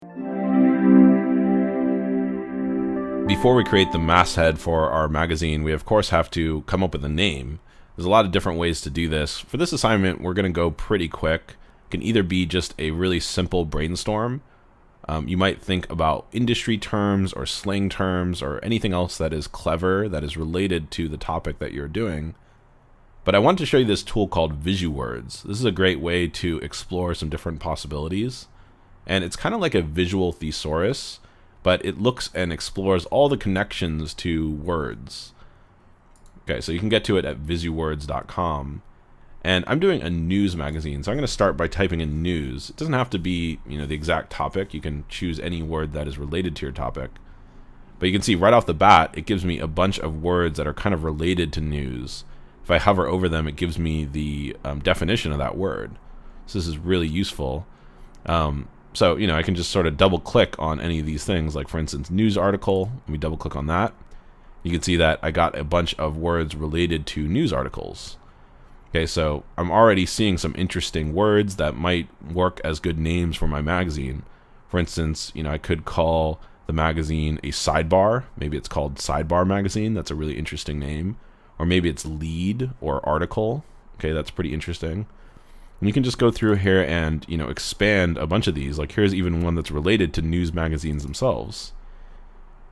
Before we create the masthead for our magazine, we of course have to come up with a name. There's a lot of different ways to do this. For this assignment, we're going to go pretty quick. It can either be just a really simple brainstorm. You might think about industry terms or slang terms or anything else that is clever, that is related to the topic that you're doing. But I want to show you this tool called VisuWords. This is a great way to explore some different possibilities. And it's kind of like a visual thesaurus, but it looks and explores all the connections to words. Okay, so you can get to it at visuwords.com. And I'm doing a news magazine, so I'm going to start by typing in news. It doesn't have to be, the exact topic. You can choose any word that is related to your topic. But you can see right off the bat, it gives me a bunch of words that are kind of related to news. If I hover over them, it gives me the definition of that word. So this is really useful. So, I can just sort of double click on any of these things, like for instance, news article. Let me double click on that. You can see that I got a bunch of words related to news articles. Okay, so I'm already seeing some interesting words that might work as good names for my magazine. For instance, I could call the magazine a sidebar. Maybe it's called Sidebar Magazine. That's a really interesting name. Or maybe it's lead or article. Okay, that's pretty interesting. And you can just go through here and, expand a bunch of these. Like here's even one that's related to news magazines themselves.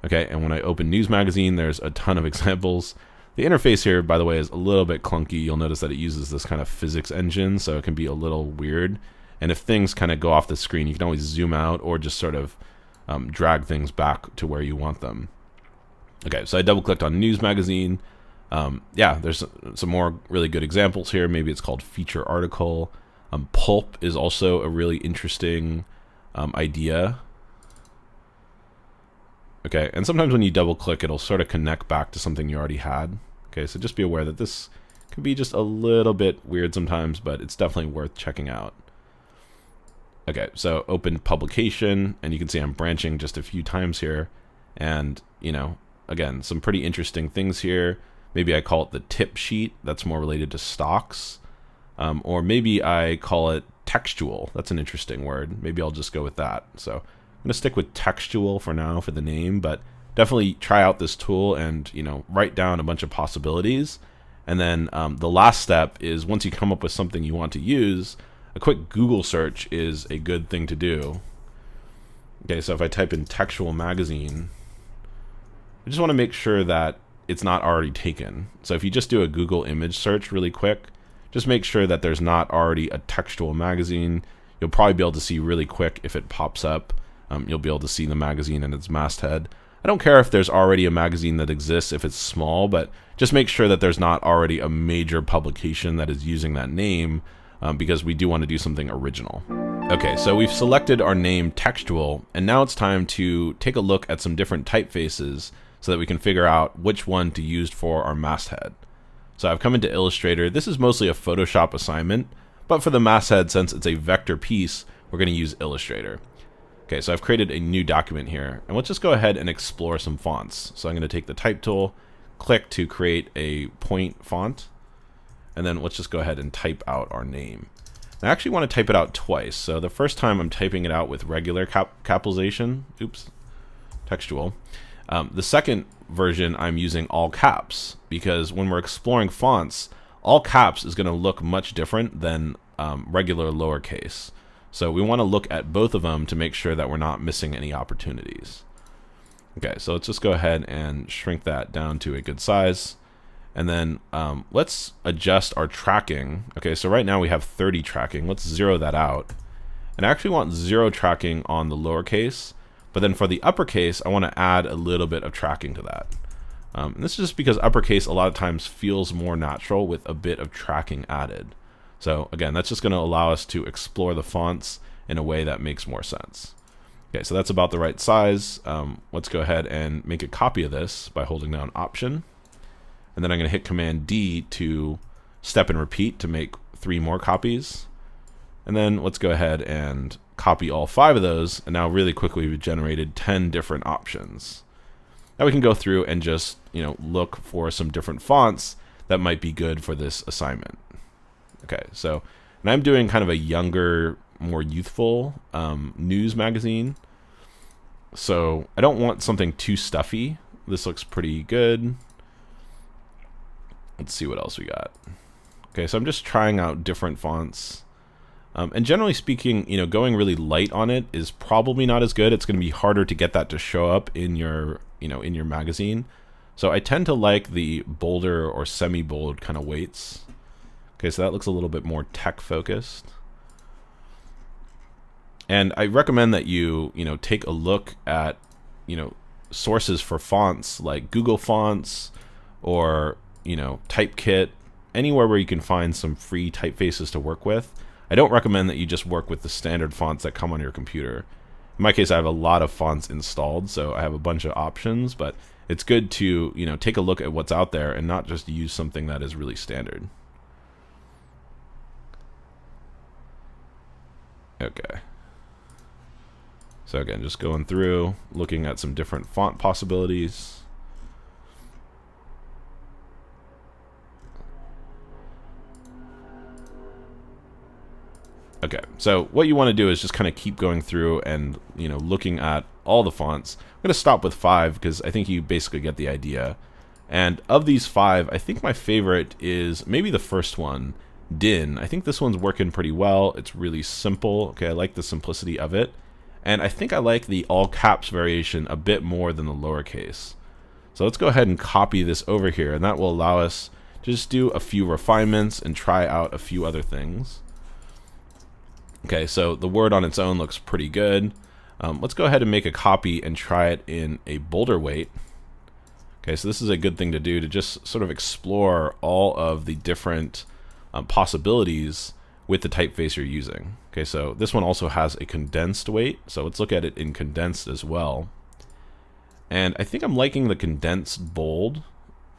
Okay, and when I open news magazine, there's a ton of examples. The interface here, by the way, is a little bit clunky. You'll notice that it uses this kind of physics engine, so it can be a little weird. And if things kind of go off the screen, you can always zoom out or just sort of drag things back to where you want them. Okay, so I double clicked on news magazine. There's some more really good examples here. Maybe it's called feature article. Pulp is also a really interesting idea. Okay, and sometimes when you double click, it'll sort of connect back to something you already had. Okay, so just be aware that this can be just a little bit weird sometimes, but it's definitely worth checking out. Okay, so open publication, and you can see I'm branching just a few times here. And, again, some pretty interesting things here. Maybe I call it the tip sheet. That's more related to stocks. Or maybe I call it textual. That's an interesting word. Maybe I'll just go with that. So I'm going to stick with textual for now for the name, but definitely try out this tool and, write down a bunch of possibilities. And then the last step is once you come up with something you want to use, a quick Google search is a good thing to do. Okay, so if I type in textual magazine, I just want to make sure that it's not already taken. So if you just do a Google image search really quick, just make sure that there's not already a textual magazine. You'll probably be able to see really quick if it pops up. You'll be able to see the magazine and its masthead. I don't care if there's already a magazine that exists if it's small, but just make sure that there's not already a major publication that is using that name because we do want to do something original. Okay, so we've selected our name textual, and now it's time to take a look at some different typefaces so that we can figure out which one to use for our masthead. So I've come into Illustrator. This is mostly a Photoshop assignment, but for the masthead, since it's a vector piece, we're going to use Illustrator. Okay, so I've created a new document here, and let's just go ahead and explore some fonts. So I'm going to take the type tool, click to create a point font, and then let's just go ahead and type out our name. I actually want to type it out twice. So the first time I'm typing it out with regular capitalization, textual. The second version I'm using all caps because when we're exploring fonts, all caps is going to look much different than regular lowercase. So we want to look at both of them to make sure that we're not missing any opportunities. Okay, so let's just go ahead and shrink that down to a good size. And then let's adjust our tracking. Okay, so right now we have 30 tracking. Let's zero that out. And I actually want 0 tracking on the lowercase. But then for the uppercase, I want to add a little bit of tracking to that. And this is just because uppercase a lot of times feels more natural with a bit of tracking added. So again, that's just going to allow us to explore the fonts in a way that makes more sense. Okay, so that's about the right size. Let's go ahead and make a copy of this by holding down Option. And then I'm going to hit Command D to step and repeat to make 3 more copies. And then let's go ahead and copy all 5 of those. And now really quickly we've generated 10 different options. Now we can go through and just look for some different fonts that might be good for this assignment. Okay, so and I'm doing kind of a younger, more youthful news magazine. So I don't want something too stuffy. This looks pretty good. Let's see what else we got. Okay, so I'm just trying out different fonts. And generally speaking, going really light on it is probably not as good. It's going to be harder to get that to show up in your, in your magazine. So I tend to like the bolder or semi-bold kind of weights. Okay, so that looks a little bit more tech focused. And I recommend that you, take a look at, sources for fonts like Google Fonts or, Typekit, anywhere where you can find some free typefaces to work with. I don't recommend that you just work with the standard fonts that come on your computer. In my case, I have a lot of fonts installed, so I have a bunch of options, but it's good to, take a look at what's out there and not just use something that is really standard. Okay. So again, just going through, looking at some different font possibilities. Okay, so what you want to do is just kind of keep going through and, looking at all the fonts. I'm going to stop with 5 because I think you basically get the idea. And of these 5, I think my favorite is maybe the first one, Din. I think this one's working pretty well. It's really simple. Okay, I like the simplicity of it. And I think I like the all caps variation a bit more than the lowercase. So let's go ahead and copy this over here, and that will allow us to just do a few refinements and try out a few other things. Okay, so the word on its own looks pretty good. Let's go ahead and make a copy and try it in a bolder weight. Okay, so this is a good thing to do, to just sort of explore all of the different possibilities with the typeface you're using. Okay, so this one also has a condensed weight, so let's look at it in condensed as well. And I think I'm liking the condensed bold.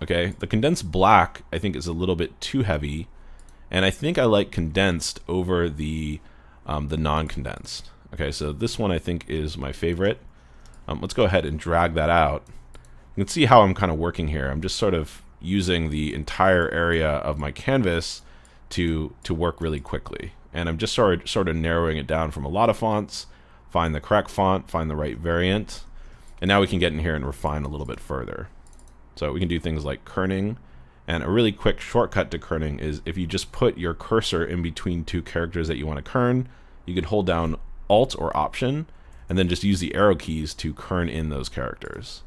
Okay, the condensed black I think is a little bit too heavy, and I think I like condensed over the non-condensed. Okay, so this one I think is my favorite. Let's go ahead and drag that out. You can see how I'm kind of working here. I'm just sort of using the entire area of my canvas to work really quickly. And I'm just sort of narrowing it down from a lot of fonts, find the correct font, find the right variant, and now we can get in here and refine a little bit further. So we can do things like kerning, and a really quick shortcut to kerning is if you just put your cursor in between two characters that you want to kern, you can hold down Alt or Option, and then just use the arrow keys to kern in those characters.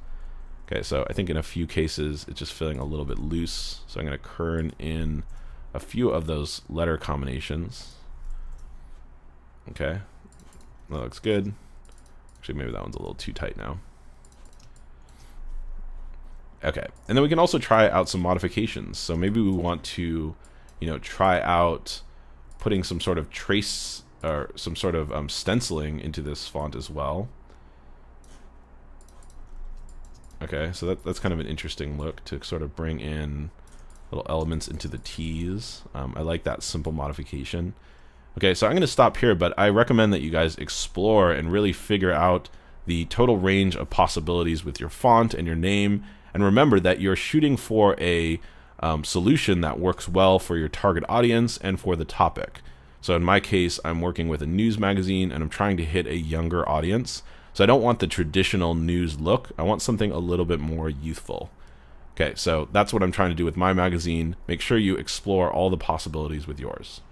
Okay, so I think in a few cases it's just feeling a little bit loose, so I'm going to kern in a few of those letter combinations. Okay, that looks good. Actually, maybe that one's a little too tight now. Okay, and then we can also try out some modifications. So maybe we want to, try out putting some sort of trace or some sort of stenciling into this font as well. Okay, so that's kind of an interesting look to sort of bring in little elements into the T's. I like that simple modification. Okay, so I'm going to stop here, but I recommend that you guys explore and really figure out the total range of possibilities with your font and your name. And remember that you're shooting for a solution that works well for your target audience and for the topic. So in my case, I'm working with a news magazine and I'm trying to hit a younger audience. So I don't want the traditional news look. I want something a little bit more youthful. Okay, so that's what I'm trying to do with my magazine. Make sure you explore all the possibilities with yours.